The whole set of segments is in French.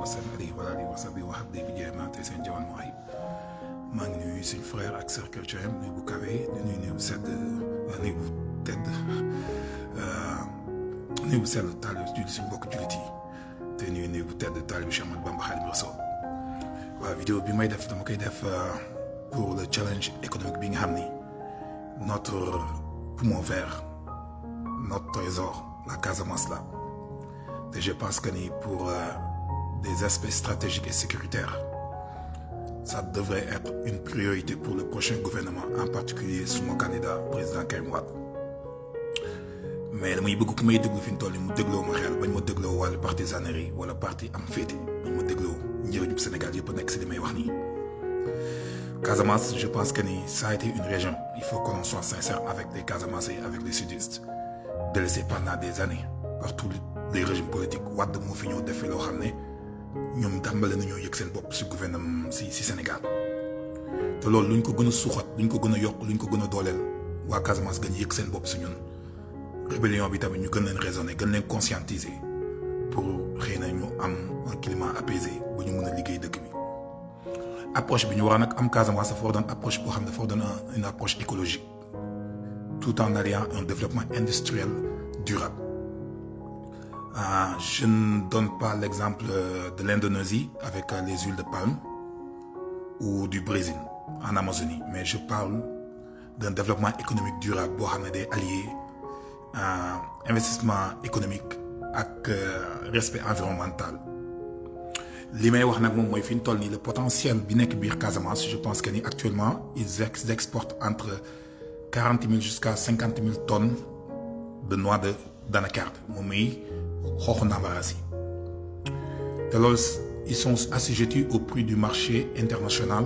wasallam alayhi wa alihi wa sahbihi wa habli bi jeexnaate seen jawan mu ayib maa ngi nuyu suñu frère ak sœur chrétien nuyu bu kawe nuyu bu sedd nuyu bu tedd nuyu bu sell taalib julli suñu mbokk jullit yi te nuyu bu tedd taalib Cheikh Ahmadou Bamba Khadimu Rasuul waaw vidéo bi may def dama koy def pour le challenge économique bi nga xam ni notre poumon vert notre trésor la Casamance là et je pense que pour des aspects stratégiques et sécuritaires ça devrait être une priorité pour le prochain gouvernement en particulier sous mon candidat président Karim Wade mais damay bëgg ku may déglu fi mu toll nii mu dégloo ma xel bañ ma dégloo wàllu partisanerie wala parti am féete bañ ma dégloo njëriñu Sénégal yëpp nekk si li may wax nii. Casamance je pense que ça a été une région il faut qu'on soit sincère avec les Casamançais et avec les sudistes délaissés pendant des années par tous les régimes politiques Wade moo fi ñëw defee loo xam ne ñoom tàmbale nañoo yëg seen bopp si gouvernement si Sénégal te loolu luñ ko gën a suuxat luñ ko gën a yokk luñ ko gën a dooleel waa Casamance gën a yëg seen bopp si ñun rébellion bi tamit ñu gën leen raisonner gën leen conscientiser pour xëy na ñu am un climat apaisé bu ñu mën a liggéey dëkk bi approche bi ñu war a nag am Casamance dafa war doon approche boo xam ne dafa war doon une approche écologique tout en alliant un développement industriel durable. Je ne donne pas l'exemple de l'Indonésie avec les huiles de palme ou du Brésil en Amazonie, mais je parle d'un développement économique durable boo xam ne day allier investissement économique ak respect environnemental. li may wax nag moom mooy fi ñu toll nii le potentiel bi nekk biir Casamance je pense que actuellement ils exportent entre 40 000 jusqu'à 50 000 tonnes de noix d'anacarde moom muy xooxu ndàmbaraas yi te loolu ils sont assujettis au prix du marché international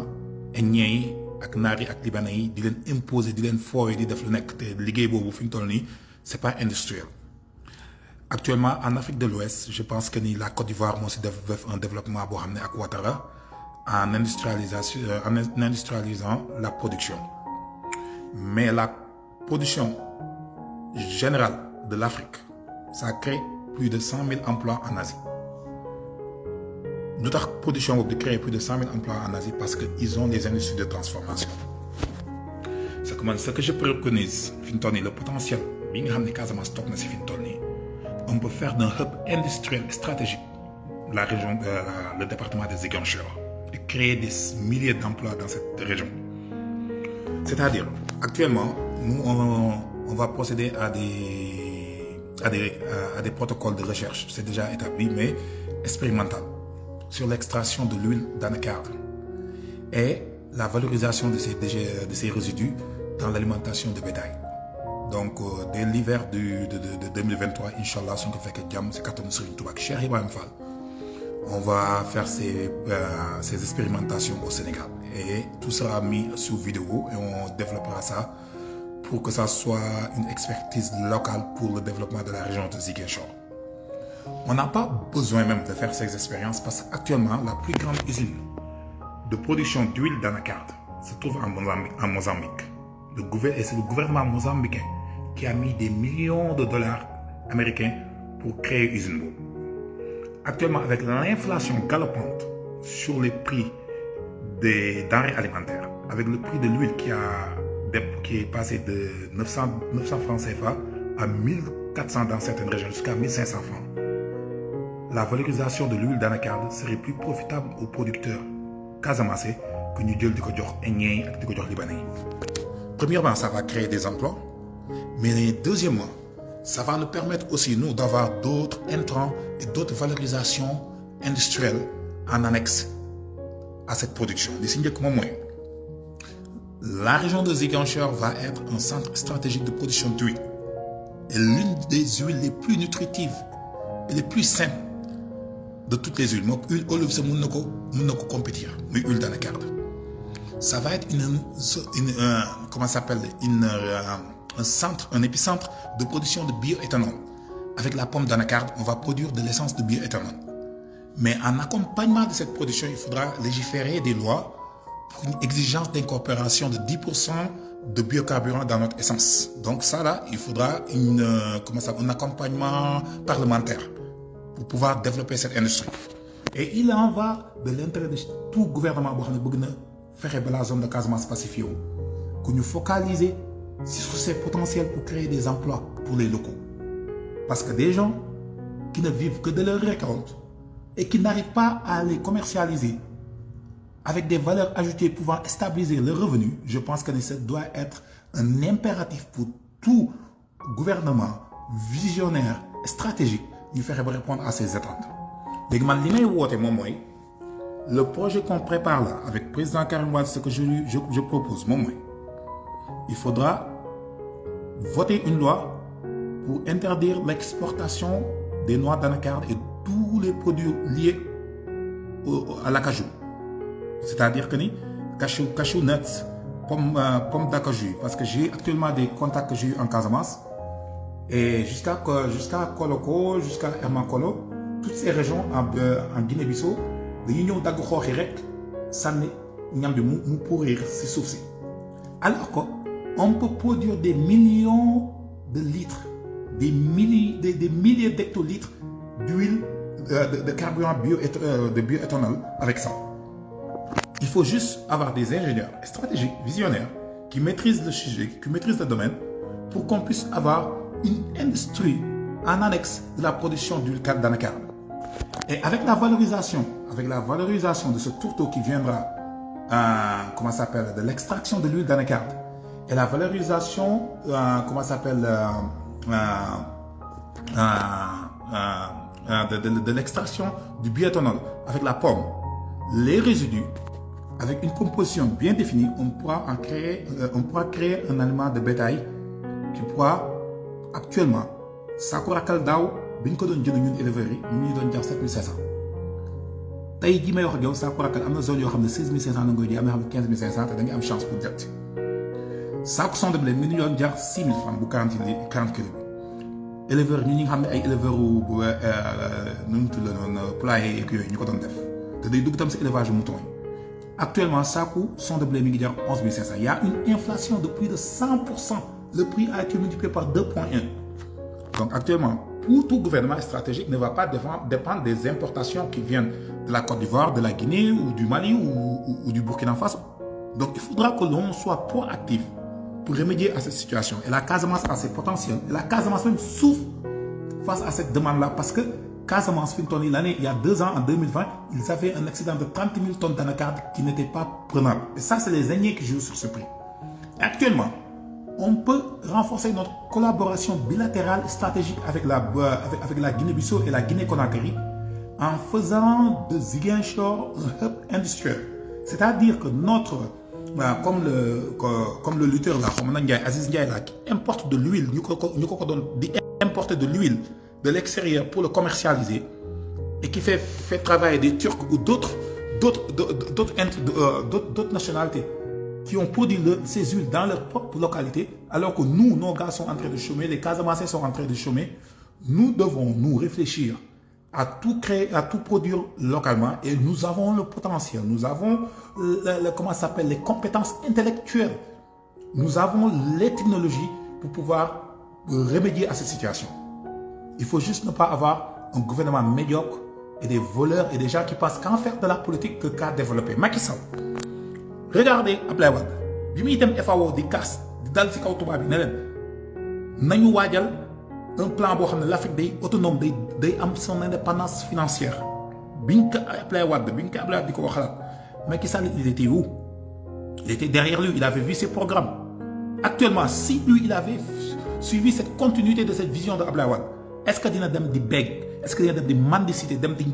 indien yi ak naar yi ak libanais yi di leen imposer di leen foowee di def lu nekk te liggéey boobu fi ñu toll nii c'est pas industriel. Actuellement en Afrique de l'Ouest je pense que la Côte d'Ivoire moo si def un développement boo xam ne ak Ouattara en industrialisant la production mais la production générale de l'Afrique ça crée plus de 100 000 emplois en Asie lu tax production boobu di créer plus de 100 000 emplois en Asie parce que ils ont des industries de transformation c'est que man ce que je préconise fi mu toll nii le potentiel bi nga xam ne Casamance toog na si fi mu toll nii on peut faire d'un hub industriel stratégique la région le département de Ziguinchor et créer des milliers d'emplois dans cette région. C'est-à-dire actuellement nous on va procéder à des protocoles de recherche c'est déjà établi mais expérimental sur l'extraction de l'huile d'anacarde et la valorisation de ces résidus dans l'alimentation de bétail. Donc dès l'hiver de 2023 inchallah suñ ko fekkee jàmm si kattanu Serigne Touba ak Cheikh Ibrahima Fall on va faire ces expérimentations au Sénégal et tout sera mis sous vidéo et on développera ça pour que ça soit une expertise locale pour le développement de la région de Ziguinchor. On n'a pas besoin même de faire ces expériences parce qu'actuellement la plus grande usine de production d'huile d'anacarde se trouve en Mozambique. Et c'est le gouvernement mozambicain qui a mis des millions de dollars américains pour créer une usine. Actuellement, avec l'inflation galopante sur les prix des denrées alimentaires, avec le prix de l'huile qui est passé de 900 francs CFA à 1400 dans certaines régions, jusqu'à 1500 francs, la valorisation de l'huile d'anacarde serait plus profitable aux producteurs casamançais que ñu jël di ko jox Indiens ak di ko jox Libanais. Premièrement, ça va créer des emplois, mais deuxièmement, ça va nous permettre aussi, nous, d'avoir d'autres intrants et d'autres valorisations industrielles en annexe à cette production. La région de Ziguinchor va être un centre stratégique de production d'huile et l'une des huiles les plus nutritives et les plus saines de toutes les huiles. Donc, huile olive, c'est mon compétir, mais huile d'anacarde. Ça va être comment ça s'appelle, un épicentre de production de bioéthanol. Avec la pomme d'anacarde, on va produire de l'essence de bioéthanol. Mais en accompagnement de cette production, il faudra légiférer des lois pour une exigence d'incorporation de 10% de biocarburants dans notre essence. Donc ça là, il faudra un accompagnement parlementaire pour pouvoir développer cette industrie. Et il en va de l'intérêt de tout gouvernement qui veut faire la zone de Casamance pacifiée, que nous focaliser sur ses potentiels pour créer des emplois pour les locaux. Parce que des gens qui ne vivent que de leurs récoltes et qui n'arrivent pas à les commercialiser avec des valeurs ajoutées pouvant stabiliser leurs revenus, je pense que ça doit être un impératif pour tout gouvernement visionnaire, stratégique, de faire répondre à ces attentes. Le projet qu'on prépare là, avec le président Karim Wade, ce que je propose, il faudra voter une loi pour interdire l'exportation des noix d'anacarde et tous les produits liés à l'acajou. C'est-à-dire que cashew nuts, pommes d'acajou. Parce que j'ai actuellement des contacts que j'ai eu en Casamance. Et jusqu'à Koloko, jusqu'à Hermankolo, toutes ces régions en Guinée-Bissau, l'union d'Agro Hirek, ça n'est pourrir ces soucis. Alors qu'on peut produire des millions de litres, des milliers d'hectolitres d'huile de carburant de bioéthanol avec ça. Il faut juste avoir des ingénieurs stratégiques, visionnaires, qui maîtrisent le sujet, qui maîtrisent le domaine, pour qu'on puisse avoir une industrie en annexe de la production d'huile d'anacarde. Et avec la valorisation de ce tourteau qui viendra, de l'extraction de l'huile d'anacarde, et la valorisation, de l'extraction du bioéthanol avec la pomme, les résidus, avec une composition bien définie, on pourra créer un aliment de bétail qui pourra actuellement, Sakura Kaldao, bin ko don jënd ñun éleveurs yi ñu doon jax 7500. Tay ji may wax ak yow Sakura Kal amna zone yo xamné 16500 la ngoy di am na xam 15500 te da nga am chance pour jot. Saako son de blé mi ñu doon jax 6000 francs bu 40 kg. Éleveurs ñi nga xamné ay éleveurs bu ñu tuddu non poulailler ak yoy ñu ko doon def. Te day dugg tam ci élevage mouton. Actuellement saako son de blé mi ngi jar 11500. Il y a une inflation de plus de 100%. Le prix a été multiplié par 2.1. Donc actuellement, pour tout gouvernement stratégique ne va pas dépendre des importations qui viennent de la Côte d'Ivoire, de la Guinée ou du Mali ou du Burkina Faso. Donc il faudra que l'on soit proactif pour remédier à cette situation. Et la Casamance a ses potentiels. Et la Casamance même souffre face à cette demande-là parce que Casamance, l'année, il y a 2 ans, en 2020, ils avaient un excédent de 30 000 tonnes d'anacarde qui n'était pas prenable. Et ça, c'est les Indiens qui jouent sur ce prix. Et actuellement, on peut renforcer notre collaboration bilatérale stratégique avec la Guinée-Bissau et la Guinée-Conakry en faisant de Ziguinchor un hub industriel. C'est-à-dire que comme le lutteur là, Aziz Ndiaye là, qui importe de l'huile, importer de l'huile de l'extérieur pour le commercialiser et qui fait travailler des Turcs ou d'autres nationalités qui ont produit ces huiles dans leur propre localité, alors que nous, nos gars sont en train de chômer, les Casamassés sont en train de chômer. Nous devons nous réfléchir à tout créer, à tout produire localement et nous avons le potentiel, nous avons les compétences intellectuelles, nous avons les technologies pour pouvoir remédier à cette situation. Il faut juste ne pas avoir un gouvernement médiocre et des voleurs et des gens qui pensent qu'en faire de la politique que qu'à développer. Macky Sall. Regardez Abdoulaye Wade bi muy dem FAO di kaas di dal ci kaw tubaab bi ne leen nañu waajal un plan boo xam ne l'Afrique day autonome day am son indépendance financière biñ ko Abdoulaye Wade biñ ko Abdoulaye Wade di ko waxalaat Macky Sall il était où? Il était derrière lui, il avait vu ses programmes. Actuellement, si lui il avait suivi cette continuité de cette vision de Abdoulaye Wade, est-ce que dina dem di beg, est-ce que dina dem di mendicité, dem di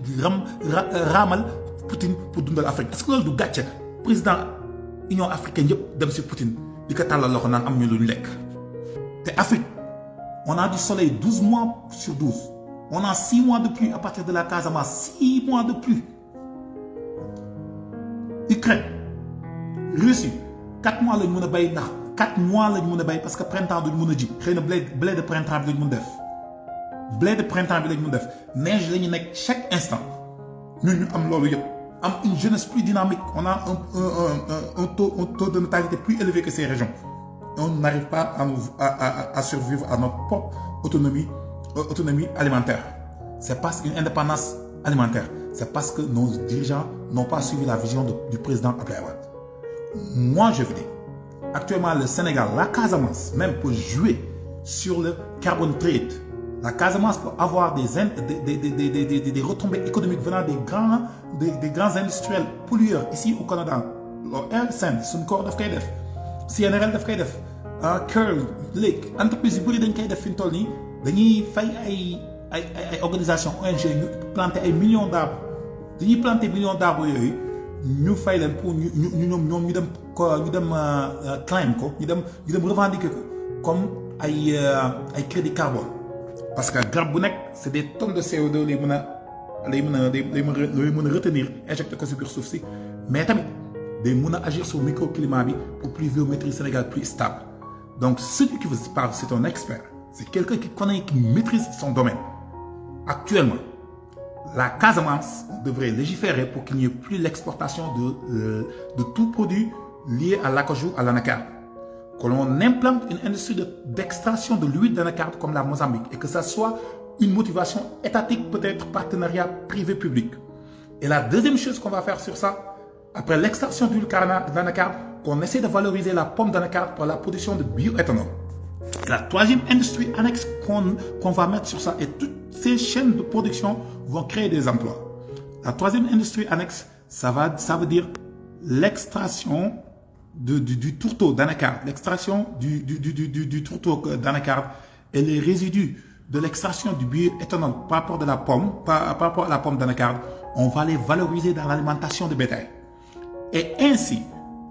ramal Poutine pour dundal l'Afrique? Est-ce que loolu du gàcce président Union africaine yëpp dem si Poutine di ko tàllal loxo naan am ñu luñ lekk te Afrique on a du soleil 12 mois sur 12, on a 6 mois de pluie à partir de la Casamance, 6 mois de pluie. Ukraine, Russie 4 mois lañ mën a bay ndax 4 mois lañ mën a bay parce que printemps duñ mën a ji xëy na blé de printemps bi lañ mën def blé de printemps bi lañ mën def neige la ñu nekk chaque instant ñun ñu am loolu yëpp. Une jeunesse plus dynamique, on a un taux de natalité plus élevé que ces régions. On n'arrive pas à survivre à notre propre autonomie alimentaire. Ce n'est pas une indépendance alimentaire, c'est parce que nos dirigeants n'ont pas suivi la vision du président Abdoulaye Wade. Moi, je veux dire, actuellement, le Sénégal, la Casamance, même peut jouer sur le carbon trade. La Casamance peut avoir des retombées économiques venant des grands industriels pollueurs ici au Canada. LSN, c'est une corps de def. CNRL daf koy def. Curl, Lake, entreprise yu bëri dañ koy def fi mu toll nii dañuy fay ay organisation ONG ñu planter ay millions d'arbres. Dañuy planter millions d'arbres yooyu ñu fay leen pour ñu dem claim ko ñu dem revendiquer ko comme ay crédit carbone. Parce que garab bu nekk c'est des tonnes de CO2 lay mën a retenir injecter ko si biir suuf si mais tamit day mën a agir sur microclimat bi pour pluviométrie Sénégal plus stable. Donc celui qui vous parle c'est un expert, c'est quelqu'un qui connaît, qui maîtrise son domaine. Actuellement, la Casamance devrait légiférer pour qu'il n'y ait plus l'exportation de tout produit lié à l'acajou, à l'anacarde. Que l'on implante une industrie d'extraction de l'huile d'anacarde comme la Mozambique et que ça soit une motivation étatique, peut-être partenariat privé-public. Et la deuxième chose qu'on va faire sur ça, après l'extraction d'huile d'anacarde, qu'on essaie de valoriser la pomme d'anacarde pour la production de bioéthanol. Et la troisième industrie annexe qu'on va mettre sur ça, et toutes ces chaînes de production vont créer des emplois. La troisième industrie annexe, ça veut dire l'extraction du tourteau d'anacarde, l'extraction du tourteau d'anacarde et les résidus de l'extraction du bioéthanol par rapport à la pomme d'anacarde, on va les valoriser dans l'alimentation de bétail. Et ainsi,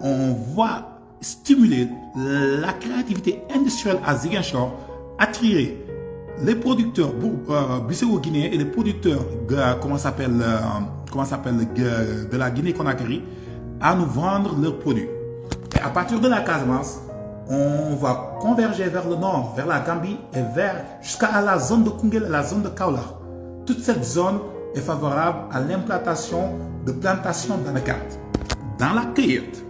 on va stimuler la créativité industrielle à Ziguinchor, attirer les producteurs Bissau-Guinéens et les producteurs de la Guinée-Conakry à nous vendre leurs produits. Et à partir de la Casamance, on va converger vers le nord, vers la Gambie et jusqu'à la zone de Koungheul et la zone de Kaolack. Toute cette zone est favorable à l'implantation de plantations d'anacarde. Dans la cueillette,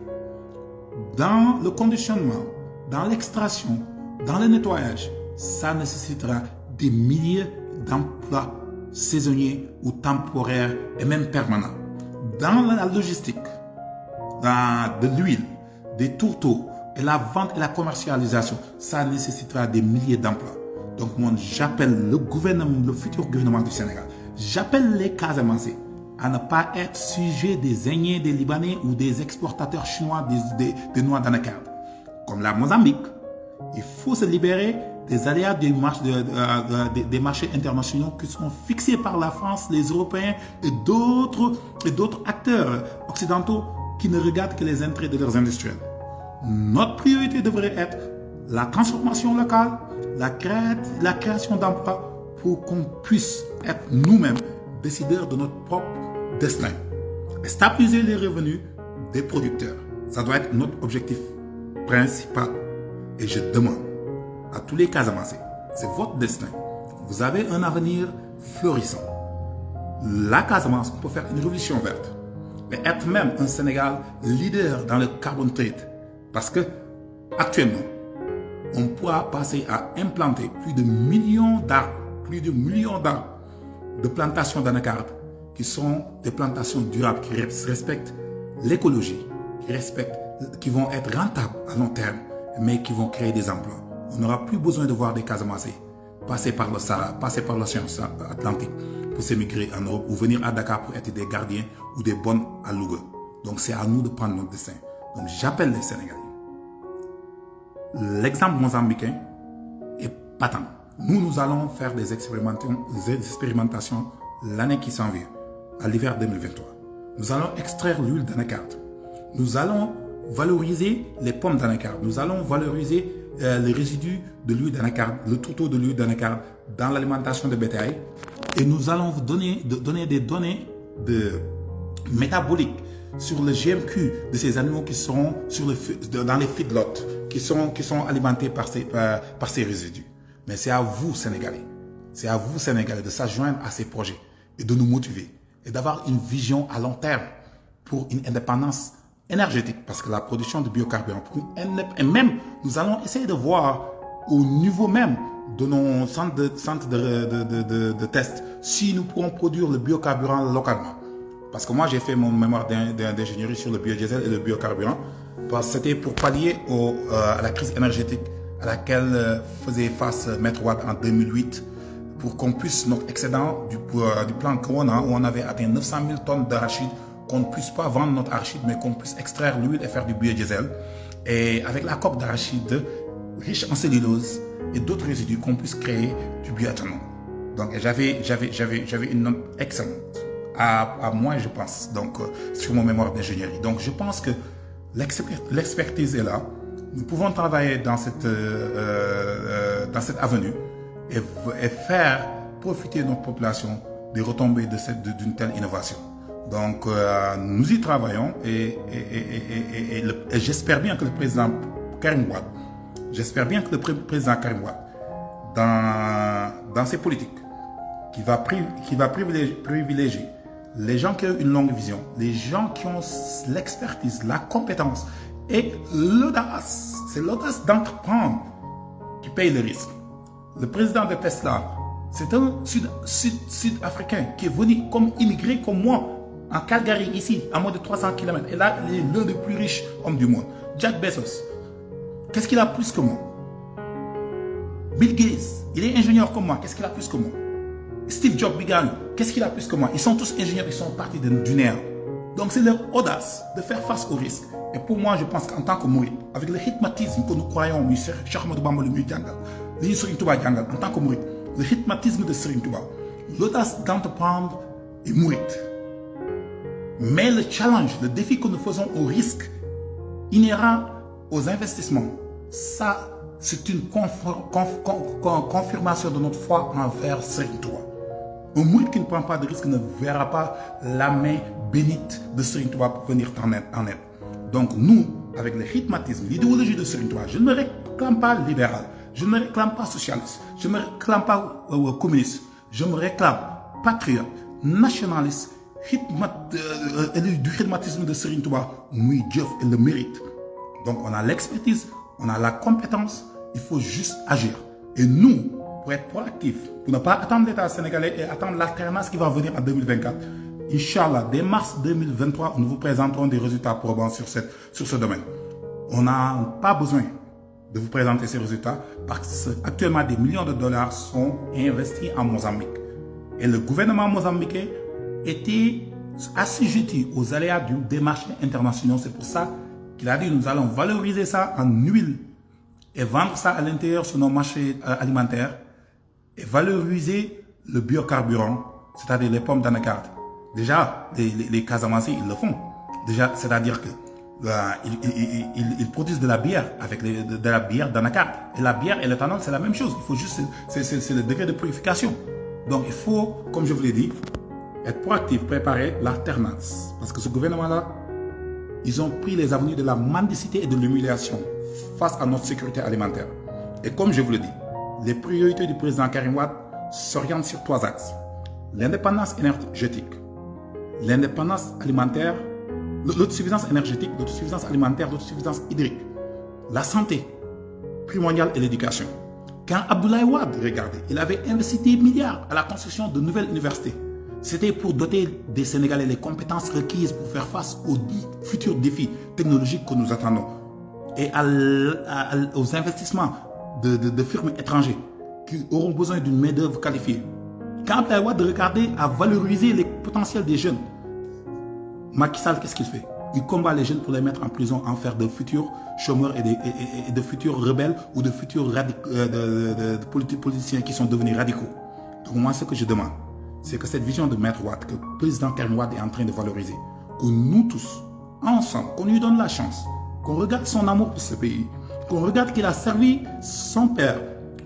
dans le conditionnement, dans l'extraction, dans le nettoyage, ça nécessitera des milliers d'emplois saisonniers ou temporaires et même permanents. Dans la logistique, de l'huile, des tourteaux et la vente et la commercialisation, ça nécessitera des milliers d'emplois. Donc moi, j'appelle le futur gouvernement du Sénégal, j'appelle les Casamançais à ne pas être sujet des Indiens, des Libanais ou des exportateurs chinois des noix d'anacarde. Comme la Mozambique, il faut se libérer des aléas des marchés internationaux qui sont fixés par la France, les Européens et d'autres acteurs occidentaux qui ne regardent que les intérêts de leurs industriels. Notre priorité devrait être la transformation locale, la création d'emplois pour qu'on puisse être nous-mêmes décideurs de notre propre destin. Et stabiliser les revenus des producteurs. Ça doit être notre objectif principal. Et je demande à tous les Casamançais, c'est votre destin. Vous avez un avenir florissant. La Casamance, on peut faire une révolution verte. Et être même un Sénégal leader dans le carbon trade. Parce que actuellement, on pourra passer à implanter plus de millions d'arbres de plantations d'anacarde qui sont des plantations durables, qui respectent l'écologie, qui vont être rentables à long terme, mais qui vont créer des emplois. On n'aura plus besoin de voir des Casamançais passer par le Sahara, passer par l'océan Atlantique pour s'émigrer en Europe ou venir à Dakar pour être des gardiens ou des bonnes à Louga. Donc c'est à nous de prendre notre destin. Donc j'appelle les Sénégalais. L'exemple mozambicain est patent. Nous allons faire des expérimentations l'année qui s'en vient, à l'hiver 2023. Nous allons extraire l'huile d'anacarde. Nous allons valoriser les pommes d'anacarde. Nous allons valoriser les résidus de l'huile d'anacarde, le tourteau de l'huile d'anacarde dans l'alimentation de bétail. Et nous allons vous donner des données métaboliques sur le GMQ de ces animaux qui sont dans les feedlots, qui sont alimentés par ces résidus. Mais c'est à vous, Sénégalais, de s'adjoindre à ces projets et de nous motiver et d'avoir une vision à long terme pour une indépendance énergétique, parce que la production de biocarburants, et même nous allons essayer de voir au niveau même de nos centres de test si nous pourrons produire le biocarburant localement. Parce que moi, j'ai fait mon mémoire d'ingénierie sur le biodiesel et le biocarburant. C'était pour pallier à la crise énergétique à laquelle faisait face Maître Wade en 2008, pour qu'on puisse, notre excédent du plan Corona, où on avait atteint 900 000 tonnes d'arachide, qu'on ne puisse pas vendre notre arachide, mais qu'on puisse extraire l'huile et faire du biodiesel. Et avec la coque d'arachide riche en cellulose et d'autres résidus, qu'on puisse créer du bioéthanol. Donc j'avais une note excellente à moi, je pense, donc sur mon mémoire d'ingénierie. Donc je pense que l'expertise est là. Nous pouvons travailler dans cette avenue et faire profiter notre population des retombées d'une telle innovation. Donc nous y travaillons et j'espère bien que le président Karim Wade, dans ses politiques, qui va privilégier les gens qui ont une longue vision, les gens qui ont l'expertise, la compétence et l'audace. C'est l'audace d'entreprendre qui paye le risque. Le président de Tesla, c'est un Sud-Africain qui est venu comme immigré comme moi, en Calgary, ici, à moins de 300 km. Et là, il est l'un des plus riches hommes du monde. Jeff Bezos, qu'est-ce qu'il a plus que moi? Bill Gates, il est ingénieur comme moi, qu'est-ce qu'il a plus que moi? Steve Jobs, Bigano, qu'est-ce qu'il a plus que moi? Ils sont tous ingénieurs, ils sont partis du néant. Donc c'est leur audace de faire face au risque. Et pour moi, je pense qu'en tant que Mouride, avec le rythmatisme que nous croyons, en tant que Mouride, le rythmatisme de Serigne Touba, l'audace d'entreprendre est Mouride. Mais le challenge, le défi que nous faisons au risque inhérent aux investissements, ça, c'est une confirmation de notre foi envers Serigne Touba. Un Mouride qui ne prend pas de risque ne verra pas la main bénite de Serigne Touba pour venir en aide. Donc nous, avec le rythmatisme, l'idéologie de Serigne Touba, je ne me réclame pas libéral, je ne me réclame pas socialiste, je ne me réclame pas communiste, je me réclame patriote, nationaliste, du rythmatisme de Serigne Touba, oui, Dieu et le mérite. Donc on a l'expertise, on a la compétence, il faut juste agir. Et nous, pour être proactifs, pour ne pas attendre l'État sénégalais et attendre l'alternance qui va venir en 2024, Inch'Allah, dès mars 2023, nous vous présenterons des résultats probants sur ce domaine. On n'a pas besoin de vous présenter ces résultats parce qu'actuellement, des millions de dollars sont investis en Mozambique. Et le gouvernement mozambicain était assujetti aux aléas des marchés internationaux. C'est pour ça qu'il a dit nous allons valoriser ça en huile et vendre ça à l'intérieur sur nos marchés alimentaires et valoriser le biocarburant, c'est-à-dire les pommes d'anacarde. Déjà, les Casamassés, ils le font. Déjà, c'est-à-dire que ils produisent de la bière avec de la bière d'anacarde. Et la bière et l'éthanol, c'est la même chose. Il faut juste, c'est le degré de purification. Donc, il faut, comme je vous l'ai dit, être proactif, préparer l'alternance. Parce que ce gouvernement-là, ils ont pris les avenues de la mendicité et de l'humiliation face à notre sécurité alimentaire. Et comme je vous le dis, les priorités du président Karim Wade s'orientent sur 3 axes. L'indépendance énergétique, l'indépendance alimentaire, l'autosuffisance énergétique, l'autosuffisance alimentaire, l'autosuffisance hydrique, la santé primordiale et l'éducation. Quand Abdoulaye Wade, regardez, il avait investi des milliards à la construction de nouvelles universités. C'était pour doter des Sénégalais les compétences requises pour faire face aux futurs défis technologiques que nous attendons et aux investissements de firmes étrangères qui auront besoin d'une main-d'œuvre qualifiée. Quand Abdoulaye Wade regardait à valoriser les potentiels des jeunes, Macky Sall, qu'est-ce qu'il fait? Il combat les jeunes pour les mettre en prison, en faire de futurs chômeurs et de futurs rebelles ou de futurs politiciens qui sont devenus radicaux. Donc moi, ce que je demande, c'est que cette vision de Maître Wade, que le président Karim Wade est en train de valoriser, que nous tous, ensemble, qu'on lui donne la chance, qu'on regarde son amour pour ce pays, qu'on regarde qu'il a servi son père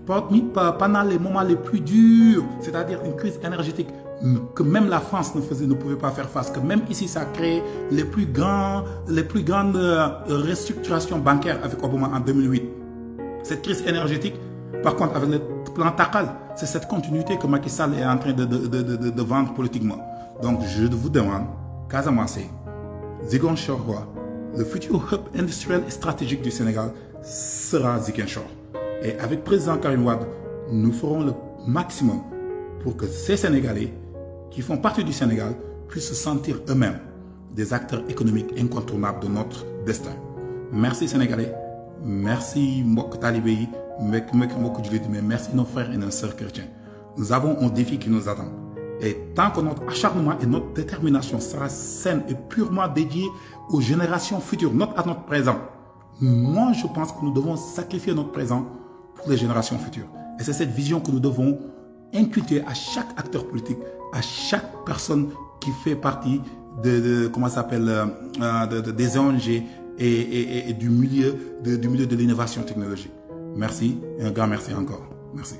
pendant les moments les plus durs, c'est-à-dire une crise énergétique que même la France ne pouvait pas faire face, que même ici ça a créé les plus grandes restructurations bancaires avec Obama en 2008. Cette crise énergétique, par contre, avec le plan Takal, c'est cette continuité que Macky Sall est en train de vendre politiquement. Donc je vous demande, Casamance, Ziguinchor, le futur hub industriel et stratégique du Sénégal sera Ziguinchor. Et avec le président Karim Wade, nous ferons le maximum pour que ces Sénégalais qui font partie du Sénégal puissent se sentir eux-mêmes des acteurs économiques incontournables de notre destin. Merci Sénégalais, merci mbokk talibé yi, mbokk jullit mais merci nos frères et nos sœurs chrétiens. Nous avons un défi qui nous attend. Et tant que notre acharnement et notre détermination sera saine et purement dédiée aux générations futures, not à notre présent, moi je pense que nous devons sacrifier notre présent pour les générations futures. Et c'est cette vision que nous devons inculquer à chaque acteur politique, à chaque personne qui fait partie comment ça s'appelle, des ONG et du milieu de l'innovation technologique. Merci, et un grand merci encore. Merci.